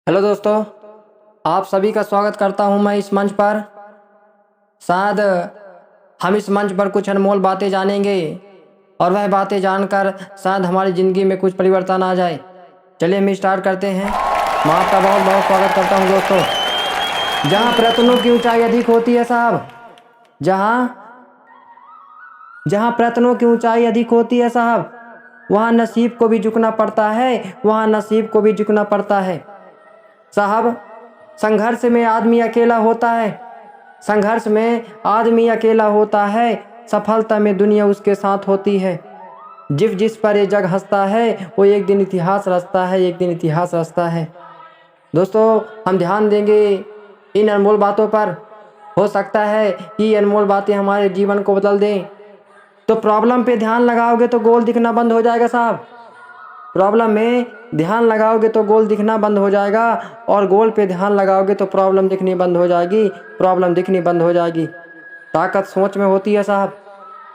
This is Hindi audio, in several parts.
हेलो दोस्तों, आप सभी का स्वागत करता हूं मैं इस मंच पर। शायद हम इस मंच पर कुछ अनमोल बातें जानेंगे और वह बातें जानकर शायद हमारी ज़िंदगी में कुछ परिवर्तन आ जाए। चलिए हम स्टार्ट करते हैं। मैं आपका बहुत बहुत स्वागत करता हूं दोस्तों। जहां प्रयत्नों की ऊंचाई अधिक होती है साहब, जहां जहां प्रयत्नों की ऊंचाई अधिक होती है साहब, वहां नसीब को भी झुकना पड़ता है, वहां नसीब को भी झुकना पड़ता है साहब। संघर्ष में आदमी अकेला होता है, संघर्ष में आदमी अकेला होता है, सफलता में दुनिया उसके साथ होती है। जिस पर ये जग हंसता है वो एक दिन इतिहास रचता है, एक दिन इतिहास रचता है। दोस्तों, हम ध्यान देंगे इन अनमोल बातों पर। हो सकता है कि ये अनमोल बातें हमारे जीवन को बदल दें। तो प्रॉब्लम पे ध्यान लगाओगे तो गोल दिखना बंद हो जाएगा साहब। प्रॉब्लम में ध्यान लगाओगे तो गोल दिखना बंद हो जाएगा, और गोल पे ध्यान लगाओगे तो प्रॉब्लम दिखनी बंद हो जाएगी, प्रॉब्लम दिखनी बंद हो जाएगी। ताकत सोच में होती है साहब,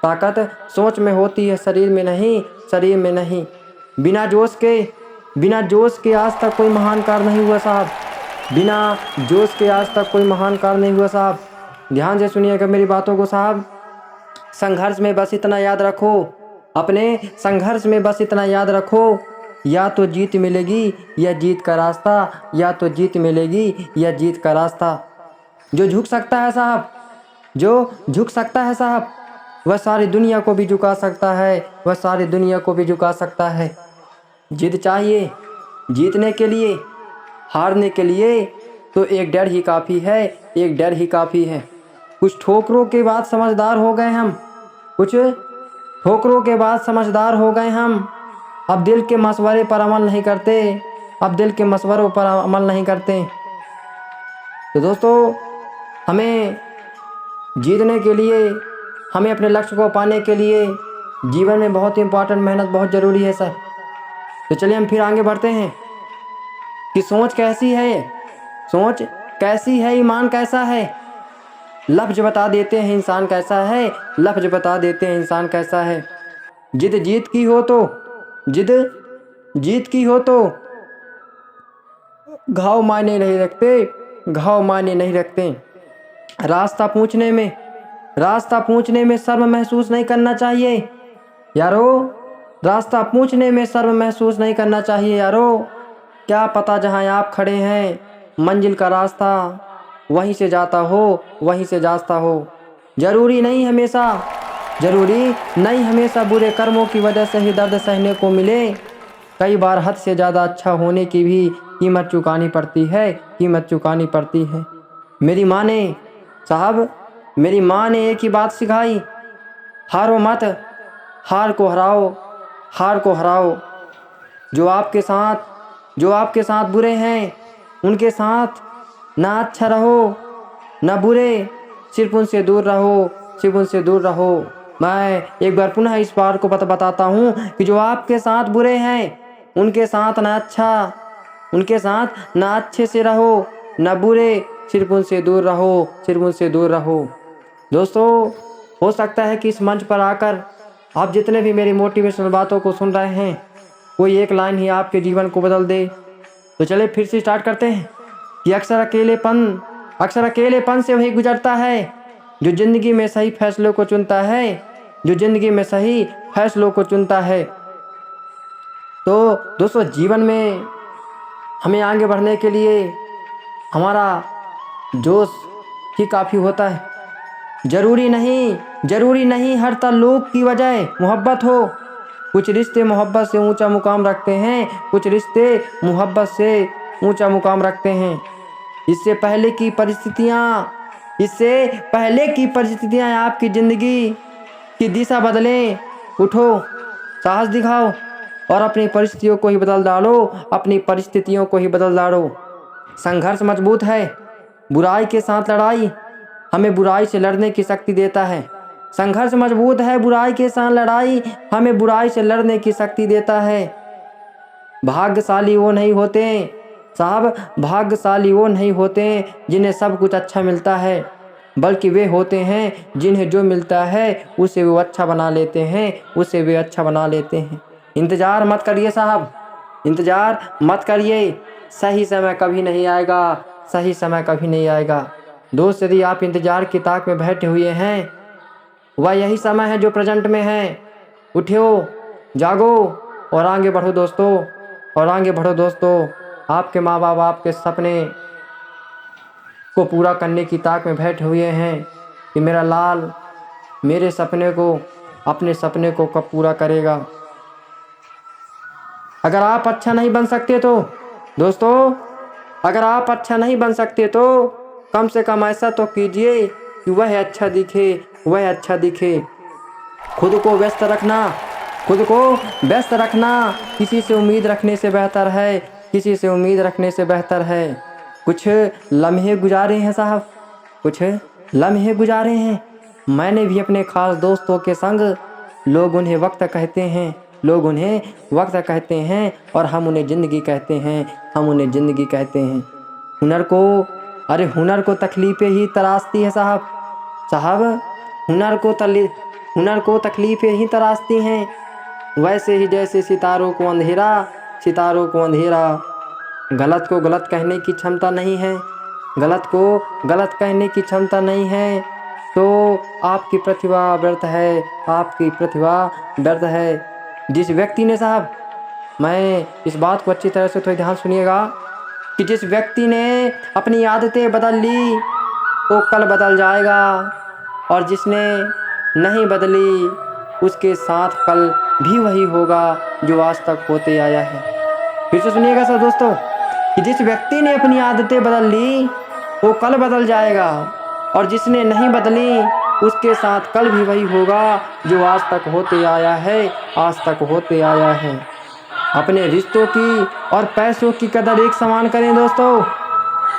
ताकत सोच में होती है, शरीर में नहीं, शरीर में नहीं। बिना जोश के आज तक कोई महान कार्य नहीं हुआ साहब, बिना जोश के आज तक कोई महान कार्य नहीं हुआ साहब। ध्यान से सुनिएगा मेरी बातों को साहब। संघर्ष में बस इतना याद रखो, अपने संघर्ष में बस इतना याद रखो, या तो जीत मिलेगी या जीत का रास्ता, या तो जीत मिलेगी या जीत का रास्ता। जो झुक सकता है साहब, जो झुक सकता है साहब, वह सारी दुनिया को भी झुका सकता है, वह सारी दुनिया को भी झुका सकता है। जिद चाहिए जीतने के लिए, हारने के लिए तो एक डर ही काफ़ी है, एक डर ही काफ़ी है। कुछ ठोकरों के बाद समझदार हो गए हम, कुछ ठोकरों के बाद समझदार हो गए हम। अब दिल के मशवरे पर अमल नहीं करते, अब दिल के मशवरों पर अमल नहीं करते। तो दोस्तों, हमें जीतने के लिए, हमें अपने लक्ष्य को पाने के लिए जीवन में बहुत इंपॉर्टेंट मेहनत बहुत ज़रूरी है सर। तो चलिए हम फिर आगे बढ़ते हैं कि सोच कैसी है, सोच कैसी है, ईमान कैसा है। लफ्ज़ बता देते हैं इंसान कैसा है, लफ्ज़ बता देते हैं इंसान कैसा है। जिद जीत की हो तो, जिद जीत की हो तो घाव मायने नहीं रखते, घाव मायने नहीं रखते। रास्ता पूछने में शर्म महसूस नहीं करना चाहिए यारो, रास्ता पूछने में शर्म महसूस नहीं करना चाहिए यारो। क्या पता जहाँ आप खड़े हैं मंजिल का रास्ता वहीं से जाता हो, वहीं से जाता हो। जरूरी नहीं हमेशा बुरे कर्मों की वजह से ही दर्द सहने को मिले। कई बार हद से ज़्यादा अच्छा होने की भी कीमत चुकानी पड़ती है, कीमत चुकानी पड़ती है। मेरी माँ ने एक ही बात सिखाई, हारो मत, हार को हराओ, हार को हराओ। जो आपके साथ बुरे हैं उनके साथ ना अच्छा रहो ना बुरे, सिर्फ उनसे दूर रहो, सिर्फ उनसे दूर रहो। मैं एक बार पुनः इस बात को बताता हूँ कि जो आपके साथ बुरे हैं उनके साथ ना अच्छे से रहो ना बुरे, सिर्फ उनसे दूर रहो, सिर्फ उनसे दूर रहो। दोस्तों, हो सकता है कि इस मंच पर आकर आप जितने भी मेरी मोटिवेशनल बातों को सुन रहे हैं, कोई एक लाइन ही आपके जीवन को बदल दे। तो चलिए फिर से स्टार्ट करते हैं कि अक्सर अकेलेपन से वही गुजरता है जो ज़िंदगी में सही फैसलों को चुनता है, जो ज़िंदगी में सही फैसलों को चुनता है। तो दोस्तों, जीवन में हमें आगे बढ़ने के लिए हमारा जोश ही काफ़ी होता है। ज़रूरी नहीं हर ताल्लुक़ की वजह मोहब्बत हो। कुछ रिश्ते मोहब्बत से ऊंचा मुकाम रखते हैं, कुछ रिश्ते मोहब्बत से ऊंचा मुकाम रखते हैं। इससे पहले की परिस्थितियाँ आपकी ज़िंदगी की दिशा बदलें। उठो, साहस दिखाओ और अपनी परिस्थितियों को ही बदल डालो, अपनी परिस्थितियों को ही बदल डालो। संघर्ष मजबूत है, बुराई के साथ लड़ाई हमें बुराई से लड़ने की शक्ति देता है। संघर्ष मजबूत है, बुराई के साथ लड़ाई हमें बुराई से लड़ने की शक्ति देता है। भाग्यशाली वो नहीं होते साहब, भाग्यशाली वो नहीं होते जिन्हें सब कुछ अच्छा मिलता है, बल्कि वे होते हैं जिन्हें जो मिलता है उसे वो अच्छा बना लेते हैं, उसे वे अच्छा बना लेते हैं। इंतज़ार मत करिए साहब, इंतज़ार मत करिए। सही समय कभी नहीं आएगा, सही समय कभी नहीं आएगा। दोस्त, यदि आप इंतज़ार की ताक में बैठे हुए हैं, वह यही समय है जो प्रेजेंट में है। उठो, जागो और आगे बढ़ो दोस्तों, और आगे बढ़ो दोस्तों। आपके माँ बाप आपके सपने को पूरा करने की ताक में बैठे हुए हैं कि मेरा लाल मेरे सपने को, अपने सपने को कब पूरा करेगा। अगर आप अच्छा नहीं बन सकते तो दोस्तों, अगर आप अच्छा नहीं बन सकते तो कम से कम ऐसा तो कीजिए कि वह अच्छा दिखे, वह अच्छा दिखे। खुद को व्यस्त रखना, खुद को व्यस्त रखना किसी से उम्मीद रखने से बेहतर है, किसी से उम्मीद रखने से बेहतर है। कुछ लम्हे गुजारे हैं साहब, कुछ लम्हे गुजारे हैं मैंने भी अपने खास दोस्तों के संग। लोग उन्हें वक्त कहते हैं, लोग उन्हें वक्त कहते हैं और हम उन्हें ज़िंदगी कहते हैं, हम उन्हें ज़िंदगी कहते हैं। हुनर को, अरे हुनर को तकलीफ़ें ही तराशती है साहब, साहब हुनर को तकलीफ़ें ही तराशती हैं। वैसे ही जैसे सितारों को अंधेरा, सितारों को अंधेरा। गलत को गलत कहने की क्षमता नहीं है, गलत को गलत कहने की क्षमता नहीं है तो आपकी प्रतिभा व्यर्थ है, आपकी प्रतिभा व्यर्थ है। जिस व्यक्ति ने साहब, मैं इस बात को अच्छी तरह से थोड़ी ध्यान सुनिएगा कि जिस व्यक्ति ने अपनी आदतें बदल ली वो कल बदल जाएगा, और जिसने नहीं बदली उसके साथ कल भी वही होगा जो आज तक होते आया है। फिर से सुनिएगा सर दोस्तों कि जिस व्यक्ति ने अपनी आदतें बदल ली वो कल बदल जाएगा, और जिसने नहीं बदली उसके साथ कल भी वही होगा जो आज तक होते आया है, आज तक होते आया है। अपने रिश्तों की और पैसों की कदर एक समान करें दोस्तों,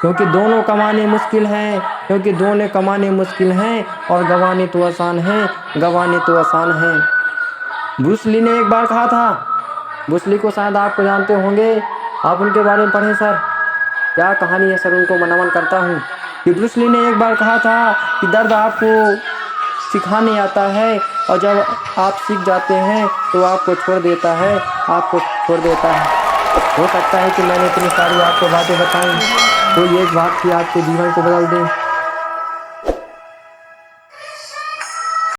क्योंकि दोनों कमाने मुश्किल हैं, क्योंकि दोनों कमाने मुश्किल हैं और गंवाने तो आसान हैं, गंवाने तो आसान हैं। ब्रूस ली ने एक बार कहा था, ब्रूस ली को शायद आपको जानते होंगे, आप उनके बारे में पढ़ें सर, क्या कहानी है सर, उनको मैं नमन करता हूँ। कि ब्रूस ली ने एक बार कहा था कि दर्द आपको सिखाने आता है और जब आप सीख जाते हैं तो आपको छोड़ देता है, आपको छोड़ देता है। हो सकता है कि मैंने इतनी सारी आपको बातें बताई, कोई एक बात की आपके जीवन को बदल दे।